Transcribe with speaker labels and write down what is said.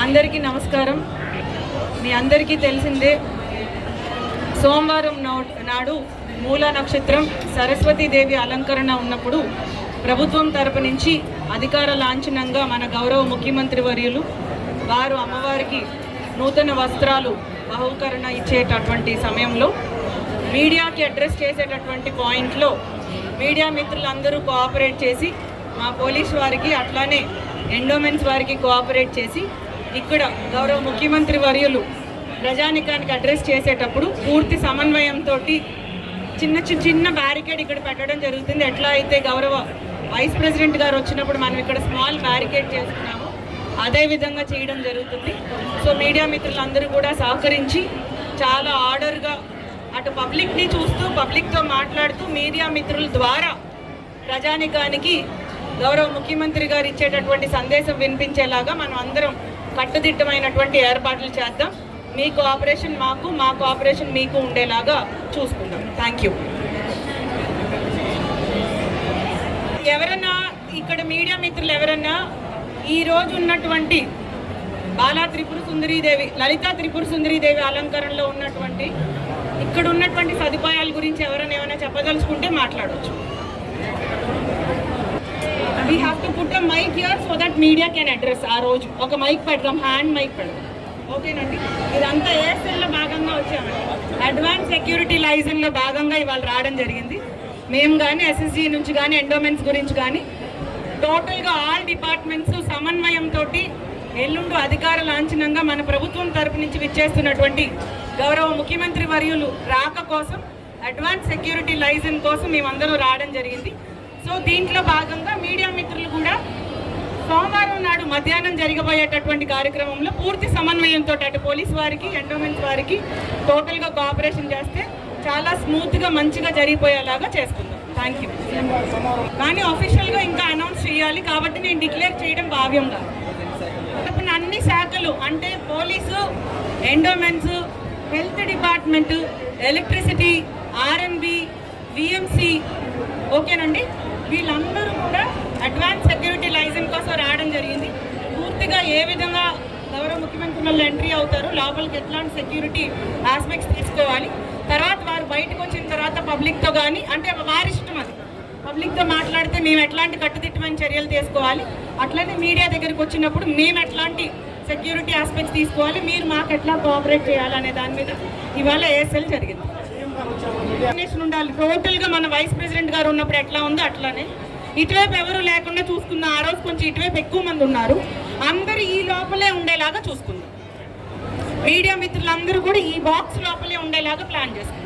Speaker 1: అందరికీ నమస్కారం. మీ అందరికీ తెలిసిందే, సోమవారం నాడు మూలా నక్షత్రం సరస్వతీదేవి అలంకరణ ఉన్నప్పుడు ప్రభుత్వం తరపు నుంచి అధికార లాంఛనంగా మన గౌరవ ముఖ్యమంత్రి వర్యులు వారు అమ్మవారికి నూతన వస్త్రాలు బహుకరణ ఇచ్చేటటువంటి సమయంలో మీడియాకి అడ్రస్ చేసేటటువంటి పాయింట్లో మీడియా మిత్రులందరూ కోఆపరేట్ చేసి, మా పోలీస్ వారికి అట్లానే ఎండోమెంట్స్ వారికి కోఆపరేట్ చేసి ఇక్కడ గౌరవ ముఖ్యమంత్రి వర్యులు ప్రజానికానికి అడ్రస్ చేసేటప్పుడు పూర్తి సమన్వయంతో చిన్న బ్యారికేడ్ ఇక్కడ పెట్టడం జరుగుతుంది. ఎట్లా అయితే గౌరవ వైస్ ప్రెసిడెంట్ గారు వచ్చినప్పుడు మనం ఇక్కడ స్మాల్ బ్యారికేడ్ చేసుకున్నామో అదే విధంగా చేయడం జరుగుతుంది. సో మీడియా మిత్రులందరూ కూడా సహకరించి చాలా ఆర్డర్గా అటు పబ్లిక్ని చూస్తూ పబ్లిక్తో మాట్లాడుతూ మీడియా మిత్రుల ద్వారా ప్రజానికానికి గౌరవ ముఖ్యమంత్రి గారు ఇచ్చేటటువంటి సందేశం వినిపించేలాగా మనం అందరం కట్టుదిట్టమైనటువంటి ఏర్పాట్లు చేద్దాం. మీ కోఆపరేషన్ మాకు, మా కోఆపరేషన్ మీకు ఉండేలాగా చూసుకుందాం. Thank you. ఎవరన్నా ఇక్కడ మీడియా మిత్రులు ఎవరన్నా ఈరోజు ఉన్నటువంటి బాలా త్రిపుర సుందరీదేవి, లలితా త్రిపుర సుందరీదేవి అలంకరణలో ఉన్నటువంటి ఇక్కడ ఉన్నటువంటి సదుపాయాల గురించి ఎవరైనా ఏమైనా చెప్పదలుచుకుంటే మాట్లాడవచ్చు. We have to put a mic here so that media can address. ఆ రోజు ఒక మైక్ పెడదాం, హ్యాండ్ మైక్ పెడదాం. ఓకేనండి. ఇదంతా ఏఎస్ఎల్లో భాగంగా వచ్చామండి. అడ్వాన్స్ సెక్యూరిటీ లైజన్లో భాగంగా ఇవాళ రావడం జరిగింది. మేము కానీ ఎస్ఎస్జీ నుంచి కానీ ఎండోమెంట్స్ గురించి కానీ టోటల్గా ఆల్ డిపార్ట్మెంట్స్ సమన్వయంతో ఎల్లుండు అధికార లాంఛనంగా మన ప్రభుత్వం తరపు నుంచి విచ్చేస్తున్నటువంటి గౌరవ ముఖ్యమంత్రి వర్యులు రాక కోసం అడ్వాన్స్ సెక్యూరిటీ లైజన్ కోసం మేమందరూ రావడం జరిగింది. సో దీంట్లో భాగంగా మీడియా మిత్రులు కూడా సోమవారం నాడు మధ్యాహ్నం జరగబోయేటటువంటి కార్యక్రమంలో పూర్తి సమన్వయంతో అటు పోలీస్ వారికి, ఎండోమెంట్స్ వారికి టోటల్గా కోఆపరేషన్ చేస్తే చాలా స్మూత్గా మంచిగా జరిగిపోయేలాగా చేసుకుందాం. Thank you. కానీ అఫీషియల్గా ఇంకా అనౌన్స్ చేయాలి కాబట్టి నేను డిక్లేర్ చేయడం భావ్యంగా అన్ని శాఖలు అంటే police, endowments, health department, electricity, RNB, VMC, ఓకేనండి, వీళ్ళందరూ కూడా అడ్వాన్స్ సెక్యూరిటీ లైసెన్స్ కోసం రావడం జరిగింది. పూర్తిగా ఏ విధంగా గౌరవ ముఖ్యమంత్రి వాళ్ళు ఎంట్రీ అవుతారు, లోపలికి ఎట్లాంటి సెక్యూరిటీ ఆస్పెక్ట్స్ తీసుకోవాలి, తర్వాత వారు బయటకు వచ్చిన తర్వాత పబ్లిక్తో కానీ అంటే వారి ఇష్టం, అది పబ్లిక్తో మాట్లాడితే మేము ఎట్లాంటి కట్టుదిట్టమైన చర్యలు తీసుకోవాలి, అట్లనే మీడియా దగ్గరికి వచ్చినప్పుడు మేము ఎట్లాంటి సెక్యూరిటీ ఆస్పెక్ట్స్ తీసుకోవాలి, మీరు మాకు ఎట్లా కోఆపరేట్ చేయాలనే దాని మీద ఇవాళ ఏఎస్ఎల్ జరిగింది. ఉండాలి టోటల్గా మన వైస్ ప్రెసిడెంట్ గారు ఉన్నప్పుడు ఎట్లా ఉందో అట్లానే ఇటువైపు ఎవరు లేకుండా చూసుకుందాం. ఆ రోజు కొంచెం ఇటువైపు ఎక్కువ మంది ఉన్నారు, అందరూ ఈ లోపలే ఉండేలాగా చూసుకుందాం. మీడియా మిత్రులందరూ కూడా ఈ బాక్స్ లోపలే ఉండేలాగా ప్లాన్ చేసుకుందాం.